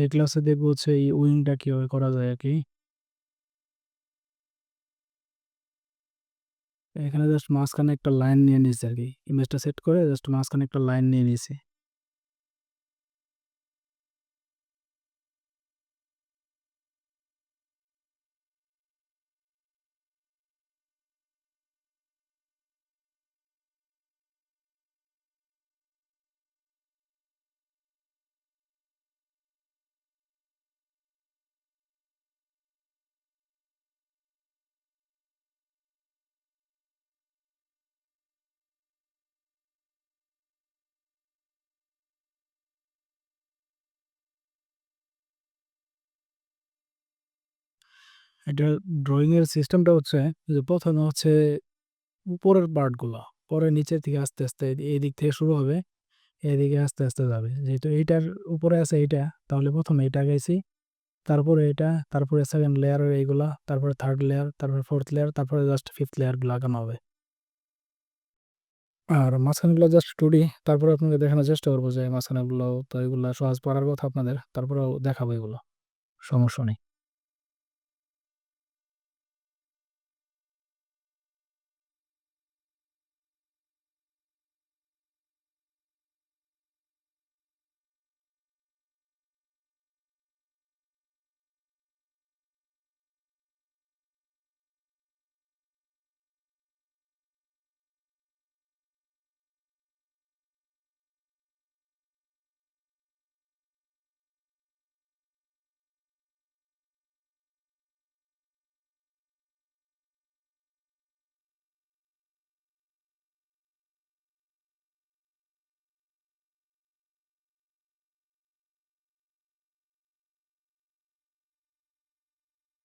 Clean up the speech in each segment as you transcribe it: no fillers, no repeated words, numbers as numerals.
এই ক্লাসে দেখবো হচ্ছে এই উইংটা কিভাবে করা যায় আর কি। এখানে জাস্ট মাঝখানে একটা লাইন নিয়ে নিয়েছি আর কি, ইমেজটা সেট করে জাস্ট মাঝখানে একটা লাইন নিয়ে নিয়েছি। এটা ড্রয়িং এর সিস্টেমটা হচ্ছে যে প্রথমে হচ্ছে উপরের পার্ট গুলা, পরে নিচের থেকে আস্তে আস্তে এই দিক থেকে শুরু হবে, এদিকে আস্তে আস্তে যাবে। যেহেতু এইটার উপরে আছে এইটা, তাহলে প্রথমে এটা গাইছি, তারপরে এটা, তারপরে সেকেন্ড লেয়ার এইগুলা, তারপরে থার্ড লেয়ার, তারপরে ফোর্থ লেয়ার, তারপরে জাস্ট ফিফথ লেয়ার লাগানো হবে। আর মাঝখানগুলো জাস্ট টুডি। তারপরে আপনাকে দেখানোর চেষ্টা করবো যে মাঝখানেগুলো তো এগুলো সহজ পড়ার কথা আপনাদের, তারপরেও দেখাবো এগুলো, সমস্যা নেই।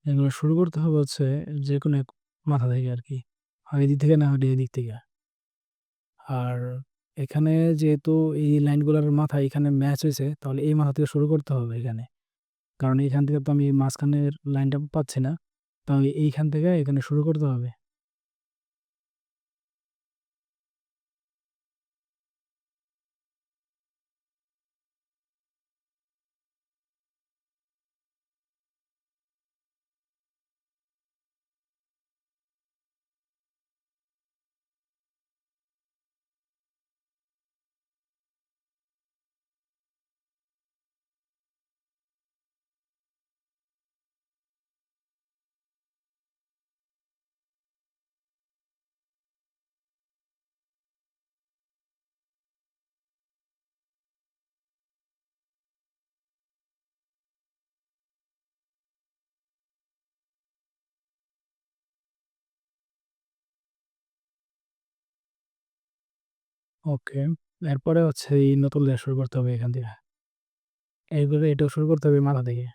এগুলো শুরু করতে হবে হচ্ছে যে কোনো এক মাথা থেকে আর কি, হয় এদিক থেকে না হয় এদিক থেকে। আর এখানে যেহেতু এই লাইনগুলোর মাথা এখানে ম্যাচ হয়েছে, তাহলে এই মাথা থেকে শুরু করতে হবে এখানে, কারণ এইখান থেকে তো আমি মাঝখানের লাইনটা পাচ্ছি না, তো এইখান থেকে এখানে শুরু করতে হবে। ওকে, এরপরে হচ্ছে এই নতুন লেয়ার শুরু করতে হবে এখান থেকে, এইগুলো এটাও শুরু করতে হবে মাথা থেকে।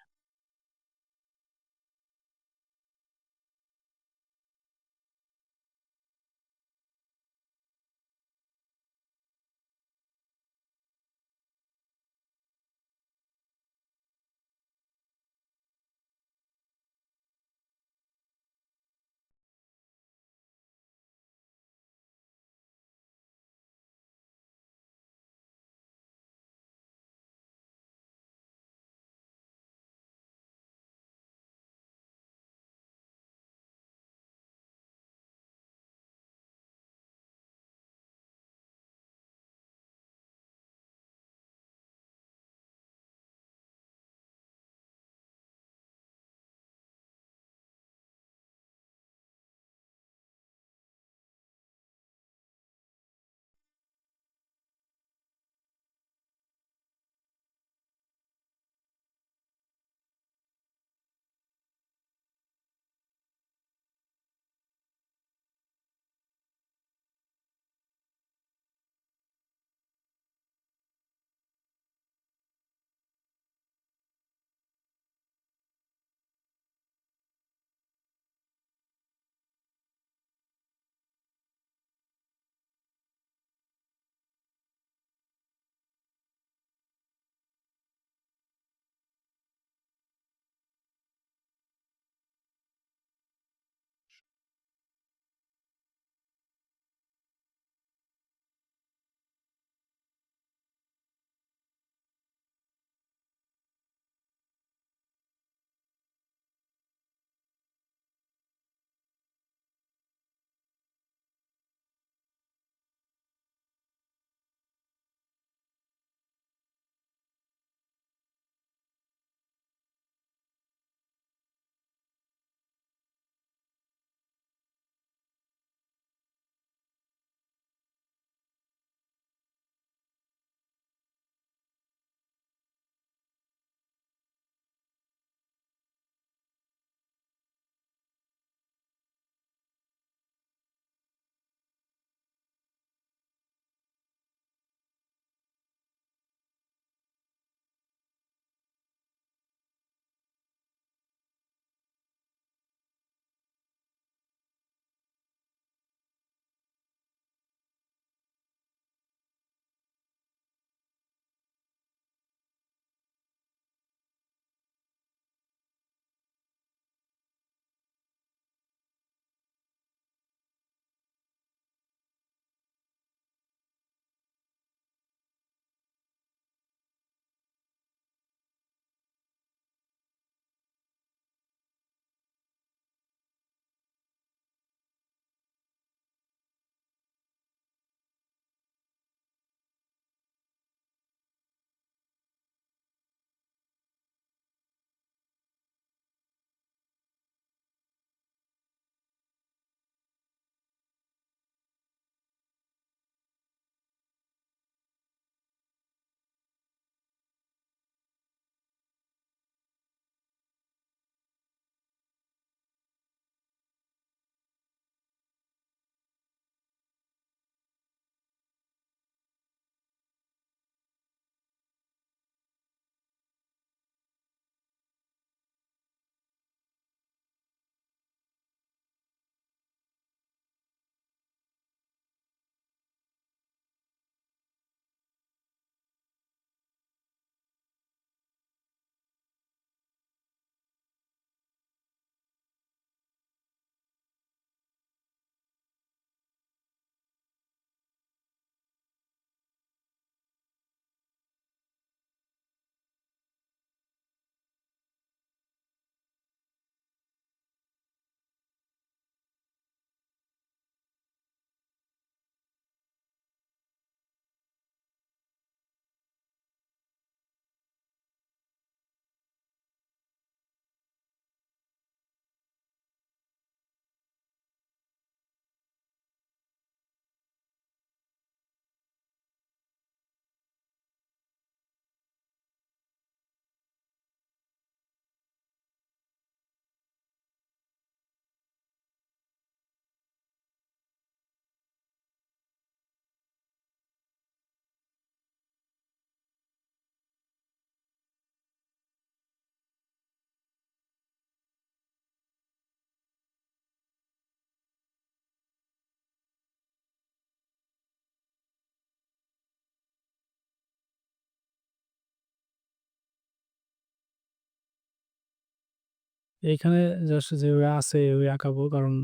এইখানে জাস্ট যেভাবে আছে ওই আঁকাবো, কারণ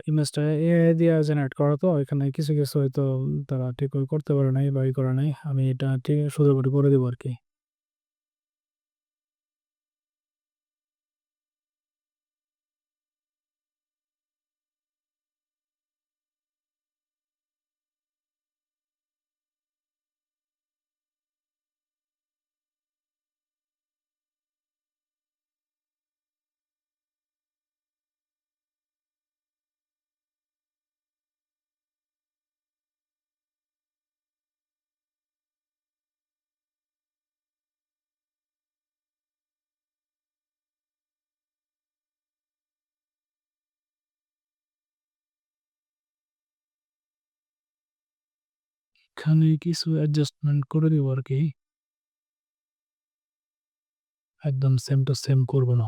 ইমেজটা এআই দিয়ে জেনারেট করা, তো এখানে কিছু কিছু হয়তো তারা ঠিক করে করতে পারে নাই বা ই করে নাই, আমি এটা ঠিক সুন্দর করে দেবো আর কি। এখানে কিছু অ্যাডজাস্টমেন্ট করে দিব আর কি, একদম সেম টু সেম করবো না।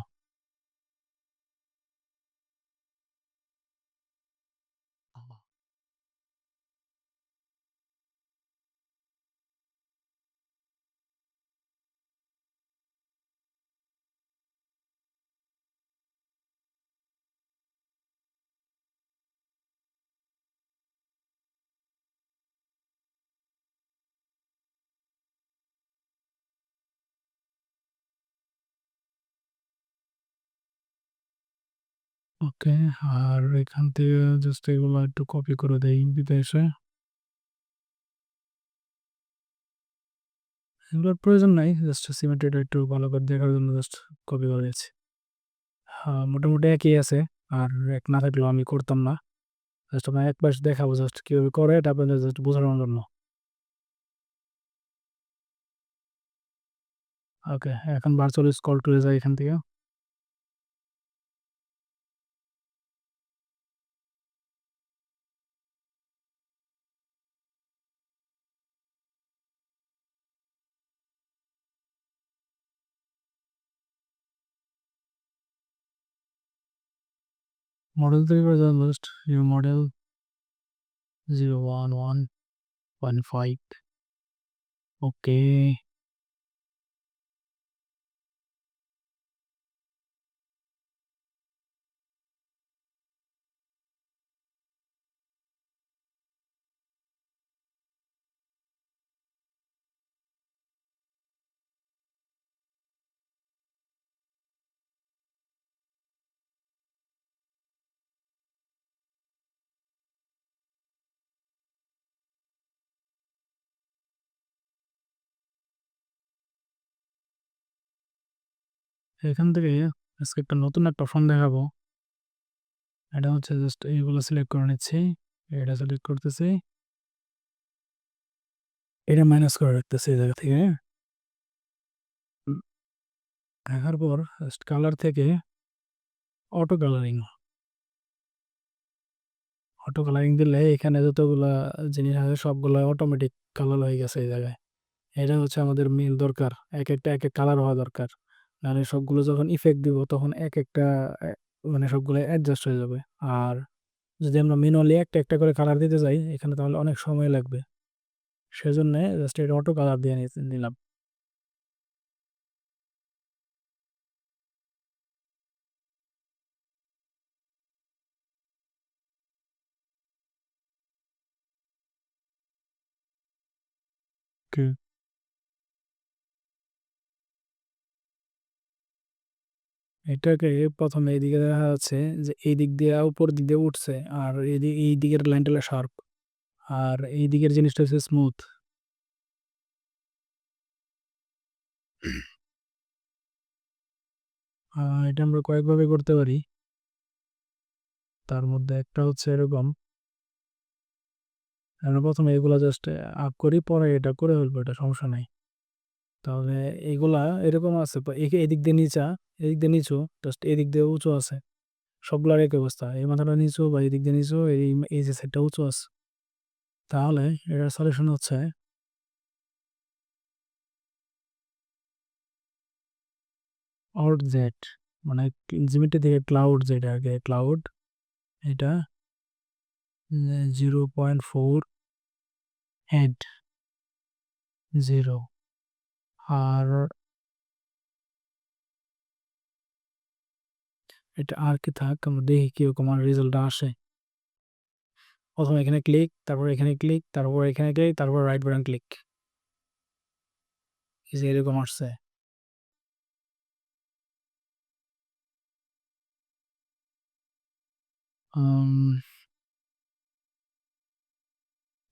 ওকে, আর এখান থেকে জাস্ট এগুলো একটু কপি করে দেই বিদেশে। এগুলোর প্রয়োজন নাই, জাস্ট সিমেন্টেড একটু ভালো করে দেখার জন্য জাস্ট কপি করে দিয়েছি। হ্যাঁ, মোটামুটি একই আছে। আর এক না থাকলেও আমি করতাম না, জাস্ট আমি একবার দেখাবো জাস্ট কিভাবে করে, এটা আপনাদের জাস্ট বোঝানোর জন্য। ওকে, এখন ভার্চুয়াল স্ক্রল টুলে যাই এখান থেকে। মডেল তৈরি করে দেন জাস্ট নিউ মডেল 01115। ওকে, এখান থেকে আজকে একটা নতুন একটা ফোন দেখাবো। এটা হচ্ছে জাস্ট এইগুলো সিলেক্ট করে নিচ্ছি, এটা সিলেক্ট করতেছি, এটা মাইনাস করে রাখতেছি এই জায়গা থেকে। উম, রাখার পর জাস্ট কালার থেকে অটো কালারিং, অটো কালারিং দিলে এখানে যতগুলা জিনিস আছে সবগুলো অটোমেটিক কালার হয়ে গেছে এই জায়গায়। এটা হচ্ছে আমাদের মেইন দরকার, এক একটা এক এক কালার হওয়া দরকার, নাহলে সবগুলো যখন ইফেক্ট দিব তখন এক একটা মানে সবগুলো অ্যাডজাস্ট হয়ে যাবে। আর যদি আমরা ম্যানুয়ালি একটা একটা করে কালার দিতে যাই এখানে তাহলে অনেক সময় লাগবে, সেজন্য জাস্ট এটা অটো কালার দিয়ে নিলাম। Okay. এটাকে প্রথমে এইদিকে দেখা যাচ্ছে যে এই দিক দিয়ে উপর দিক দিয়ে উঠছে, আর এই দিকের লাইনটা শার্প, আর এই দিকের জিনিসটা হচ্ছে স্মুথ। এটা আমরা কয়েকভাবে করতে পারি, তার মধ্যে একটা হচ্ছে এরকম, আমরা প্রথমে এগুলা জাস্ট আপ করি, পরে এটা করে ফেলবো, এটা সমস্যা নাই। তাহলে এগুলা এরকম আছে, এদিক দিয়ে নিচা, এদিক দিয়ে নিচু, জাস্ট এদিক দিয়ে উঁচু আছে, সবগুলার একই অবস্থা, এই মাথাটা নিচু বা এদিক দিয়ে নিচু, এই যে সাইডটা উঁচু আছে। তাহলে এটার সলিউশন হচ্ছে অর্ড জেড, মানে জিমিটি থেকে ক্লাউড, যেটা আগে ক্লাউড, এটা 0.480। আর এটা আর কি থাক, আমরা দেখি কিরকম আমার রেজাল্টটা আসে। প্রথমে এখানে ক্লিক, তারপর এখানে ক্লিক, তারপর এখানে ক্লিক, তারপর রাইট বাটন ক্লিক, এই যে এরকম আসছে।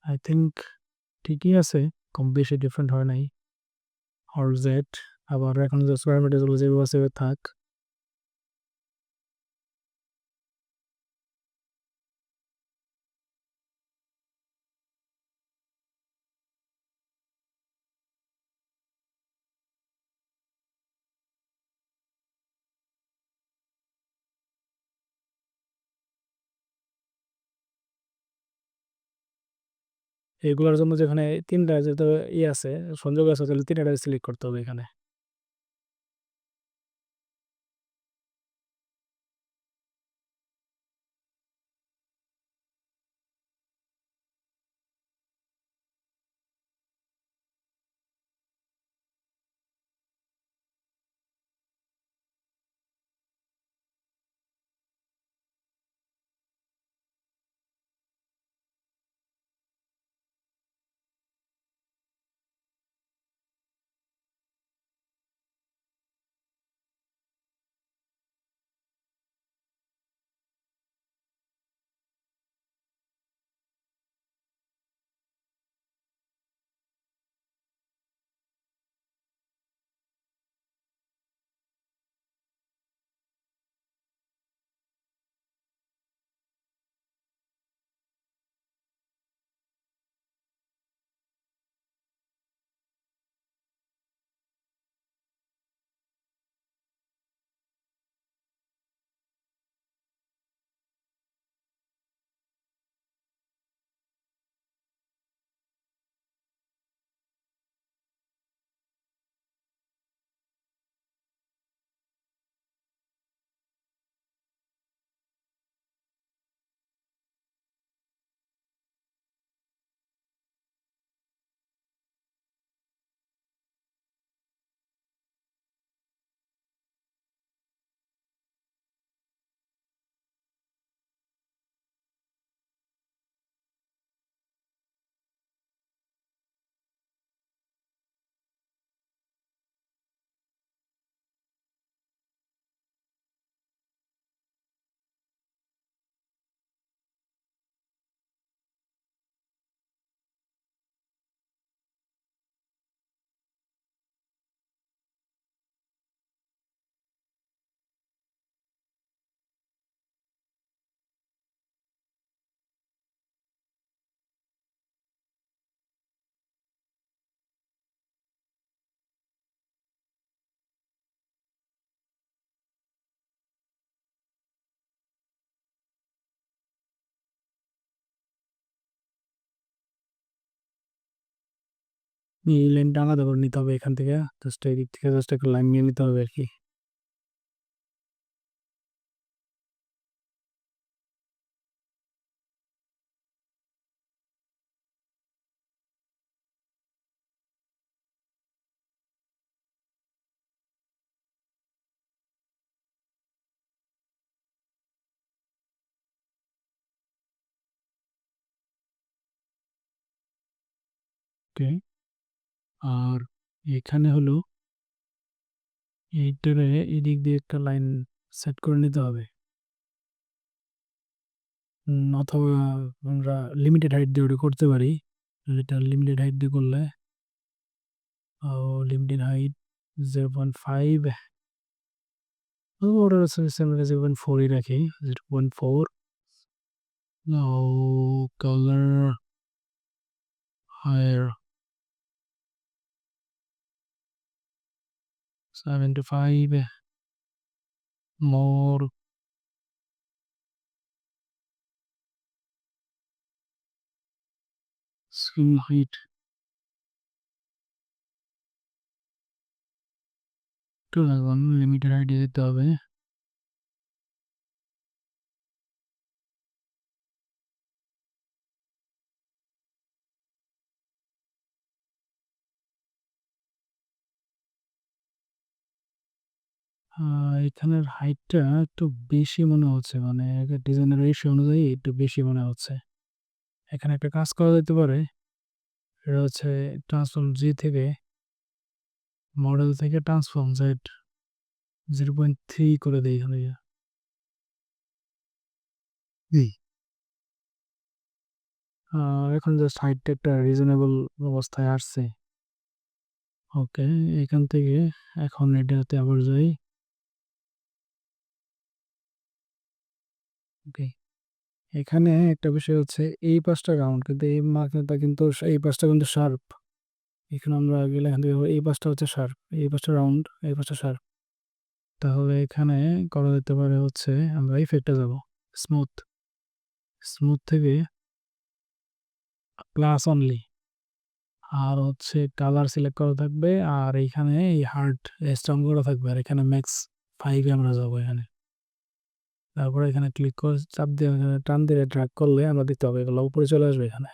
আই থিঙ্ক ঠিকই আছে, কম বেশি ডিফারেন্ট হয় নাই। অর জেড, আবার এখন যে স্কোয়ার মিটার যেভাবে আছে ওভাবে থাক। এগুলোর জন্য যেখানে তিনটা যেহেতু আছে, সংযোগ আছে, তাহলে তিনটা সিলেক্ট করতে হবে এখানে। এই লাইনটা আলাদা করে নিতে হবে এখান থেকে, জাস্ট এই দিক থেকে জাস্ট একটা লাইন নিয়ে নিতে হবে আর কি। ওকে, আর এখানে হলো এইটারে এদিক দিয়ে একটা লাইন সেট করে নিতে হবে। অথবা আমরা লিমিটেড হাইট দিয়ে ওটা করতে পারি। এটা লিমিটেড হাইট দিয়ে করলে, লিমিটেড হাইট 0.5, ওটা 0.4ই রাখি, 0.4। কালার হায়ার 75, মোর স্ক্রিন হাইট 2,000, লিমিটেড হাইট দিতে হবে। এখানের হাইটটা একটু বেশি মনে হচ্ছে, মানে ডিজাইনের রেশিও অনুযায়ী একটু বেশি মনে হচ্ছে। এখানে একটা কাজ করা যেতে পারে, সেটা হচ্ছে ট্রান্সফর্ম জি থেকে, মডেল থেকে ট্রান্সফর্ম জেড 0.3 করে দেই এখানে। এখন জাস্ট হাইটটা একটা রিজনেবল অবস্থায় আসছে। ওকে, এখান থেকে এখন এটাতে আবার যাই। ওকে, এখানে একটা বিষয় হচ্ছে এই পাশটা রাউন্ড, কিন্তু এই মাথাটা কিন্তু এই পাশটা কিন্তু শার্প। এখানে আমরা গেলে এখান থেকে এই পাশটা হচ্ছে শার্প, এই পাশটা রাউন্ড, এই পাশটা শার্প। তাহলে এখানে করা যেতে পারে হচ্ছে আমরা ইফেক্টে যাব, স্মুথ, স্মুথ থেকে প্লাস অনলি, আর হচ্ছে কালার সিলেক্ট করা থাকবে, আর এইখানে এই হার্ট স্ট্রং করা থাকবে, আর এখানে ম্যাক্স 5 আমরা যাবো এখানে। তারপরে এখানে ক্লিক করে চাপ দিয়ে এখানে টান দিয়ে ড্র্যাগ করলে আমরা দিতে হবে, এগুলো উপরে চলে আসবে এখানে।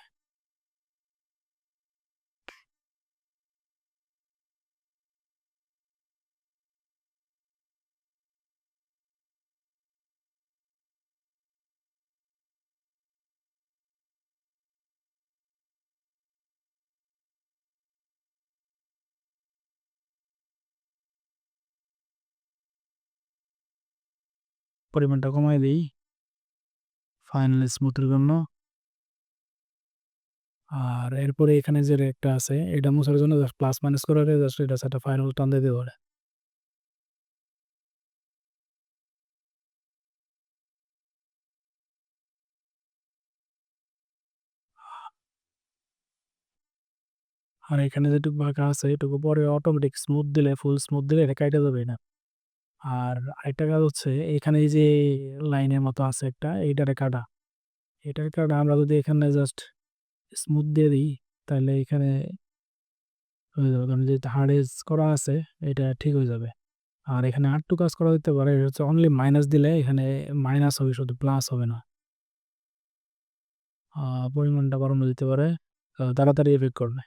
পরিমাণটা কমাই দিই ফাইনালি স্মুথের জন্য। আর এরপরে এখানে যে একটা আছে এটা মোছার জন্য জাস্ট প্লাস মাইনাস করে জাস্ট এটা একটা ফাইনাল টান দিয়ে দিতে পারে। আর এখানে যেটুকু ফাঁকা আছে এটুকু পরে অটোমেটিক স্মুথ দিলে, ফুল স্মুথ দিলে এটা কাইটা যাবে না। আর আরেকটা কাজ হচ্ছে এখানে এই যে লাইনের মতো আছে একটা, এইটারে কাটা, এটার কাটা আমরা যদি এখানে জাস্ট স্মুথ দিয়ে দিই তাহলে এখানে হয়ে যাবে, কারণ যে হার্ড করা আছে এটা ঠিক হয়ে যাবে। আর এখানে আরেকটু কাজ করা যেতে পারে, এটা হচ্ছে অনলি মাইনাস দিলে এখানে মাইনাস হবে, শুধু প্লাস হবে না। পরিমাণটা বাড়ানো যেতে পারে, তাড়াতাড়ি এফেক্ট করবে।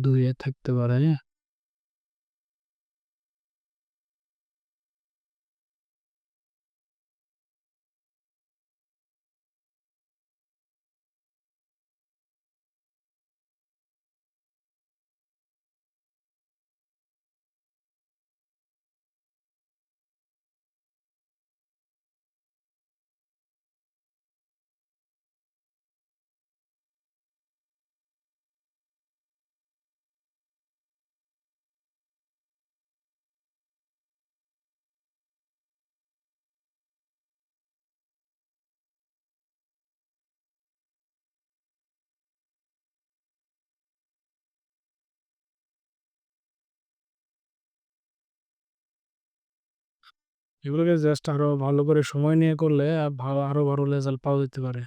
2 থাকতে পারে। এগুলোকে জাস্ট আরো ভালো করে সময় নিয়ে করলে ভালো, আরো ভালো রেজাল্ট পাওয়া যেতে পারে।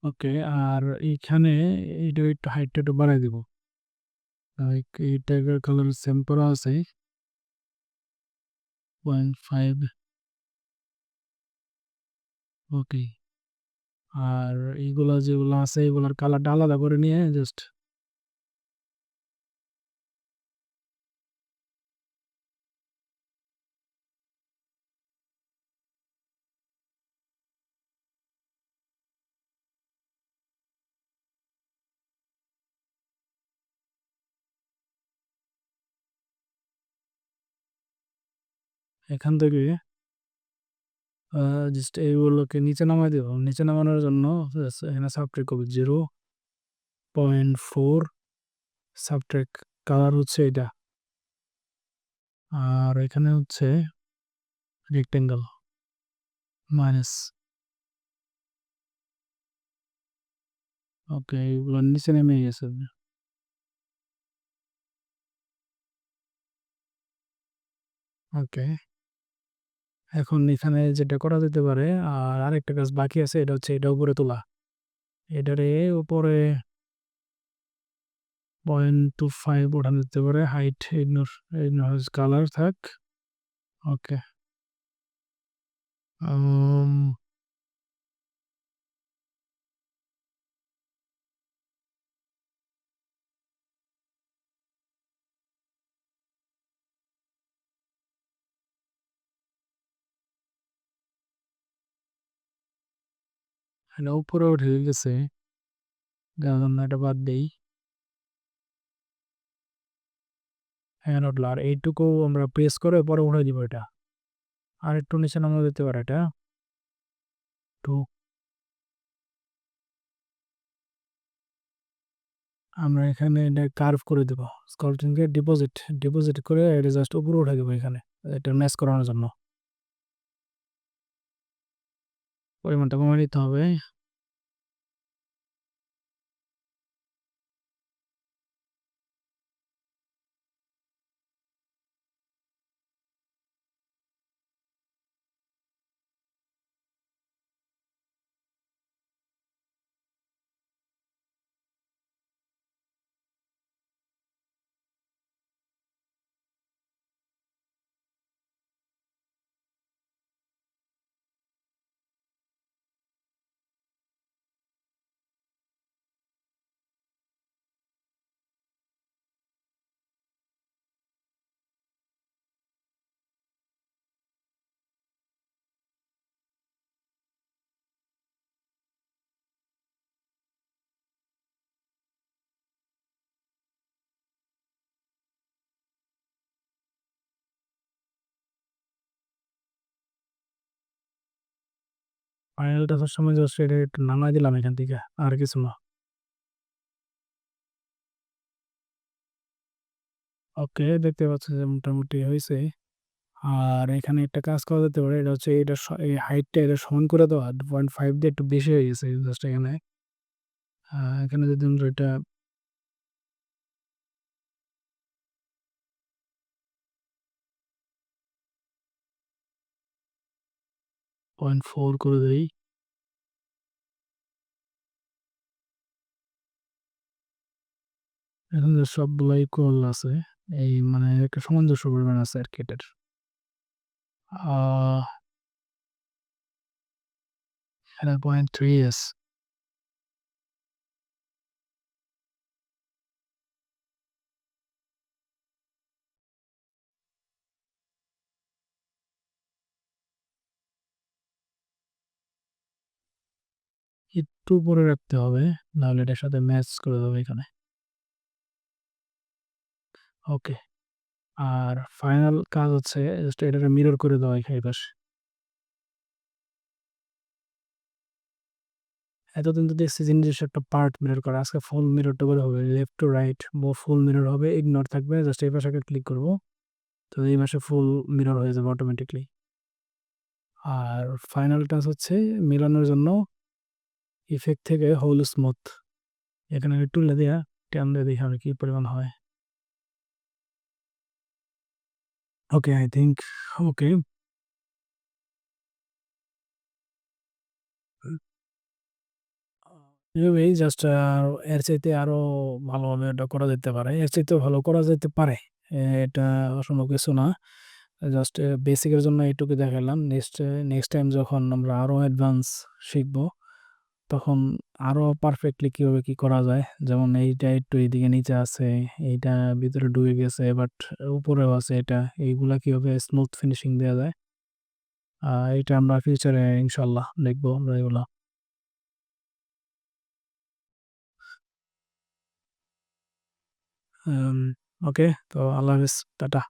ওকে। আর এইখানে এইটা একটু হাইটটা একটু বাড়ায় দিব। লাইক এই টাইপের কালার সেম করা আছে। 0.5। ওকে। আর এইগুলা যেগুলো আছে এগুলার কালারটা আলাদা করে নিয়ে জাস্ট এখান থেকে জাস্ট এইগুলোকে নিচে নামায় দিব। নিচে নামানোর জন্য জাস্ট এখানে সাবট্রাক্ট করব 0.4 সাবট্রাক্ট কালার হচ্ছে এটা। আর এখানে হচ্ছে রেক্টেঙ্গেল মাইনাস। ওকে, এগুলো নিচে নেমে গেছে। ওকে, এখন এখানে যেটা করা যেতে পারে আর আরেকটা কাজ বাকি আছে, এটা হচ্ছে এটা উপরে তোলা। এটারে উপরে 0.25 ওঠানো যেতে পারে হাইট। কালার থাক। ওকে। উপরে উঠে গেছে, এখন এটা বাদ দেই। হ্যাঁ, উঠলো। আর এইটুকু আমরা প্রেস করে পরে উঠে দিব এটা। আর একটু নিচে নামা যেতে পারে এটা একটু। আমরা এখানে এটা কার্ভ করে দেবো। স্কলটিংকে ডিপোজিট ডিপোজিট করে এটা জাস্ট উপরে উঠে দেবো এখানে, এটা ম্যাচ করানোর জন্য। পরিমাণটা কমে নিতে হবে। ফাইনাল টাচের সময় জাস্ট এটা একটু নামাই দিলাম এখান থেকে, আর কিছু না। ওকে, দেখতে পাচ্ছি যে মোটামুটি হয়েছে। আর এখানে একটা কাজ করা যেতে পারে, এটা হচ্ছে এটা এই হাইটটা এটা সমান করে দেওয়া। 0.5 দিয়ে একটু বেশি হয়ে গেছে জাস্ট এখানে। এখানে যদি আমরা এটা 0.4 করে দিই। এখন যে সবগুলো ইকুয়াল আছে, এই মানে একটা সামঞ্জস্য পরিমাণ আছে আর কি এটার। আহ এখানে 0.3 আছে। একটু উপরে রাখতে হবে, নাহলে এটার সাথে ম্যাচ করে দেবে এখানে। ওকে। আর ফাইনাল কাজ হচ্ছে জাস্ট এটাকে মিরর করে দেওয়া এই পাশে। এতদিন তো দেখছি যে নিজস্ব একটা পার্ট মিরর করা, আজকে ফুল মিররটা করে হবে। Left to right full mirror হবে, ইগনোর থাকবে। জাস্ট এই পাশে ক্লিক করব, তো এই মাসে ফুল মিরর হয়ে যাবে অটোমেটিকলি। আর ফাইনাল টাচ হচ্ছে মিলানোর জন্য ইফেক্ট থেকে হোল স্মুথ, এখানে টুলে দিয়া টান দিয়ে দেখি আর কি পরিমাণ হয়। ওকে, আই থিঙ্ক ওকে। এভাবেই জাস্ট এর চাইতে আরো ভালোভাবে এটা করা যেতে পারে, এর চাইতেও ভালো করা যেতে পারে। এটা অসম্ভব কিছু না। জাস্ট বেসিকের জন্য এইটুকু দেখালাম। নেক্সট টাইম যখন আমরা আরো অ্যাডভান্স শিখবো, তখন আরো পারফেক্টলি কিভাবে কি করা যায়, যেমন এইটা একটু এইদিকে নিচে আছে, এইটা ভিতরে ঢুকে গেছে, বাট উপরেও আছে, এটা এইগুলা কিভাবে স্মুথ ফিনিশিং দেওয়া যায়, এটা আমরা ফিউচারে ইনশাল্লাহ দেখবো আমরা এগুলা। ওকে, তো আল্লাহ হাফিজ, টাটা।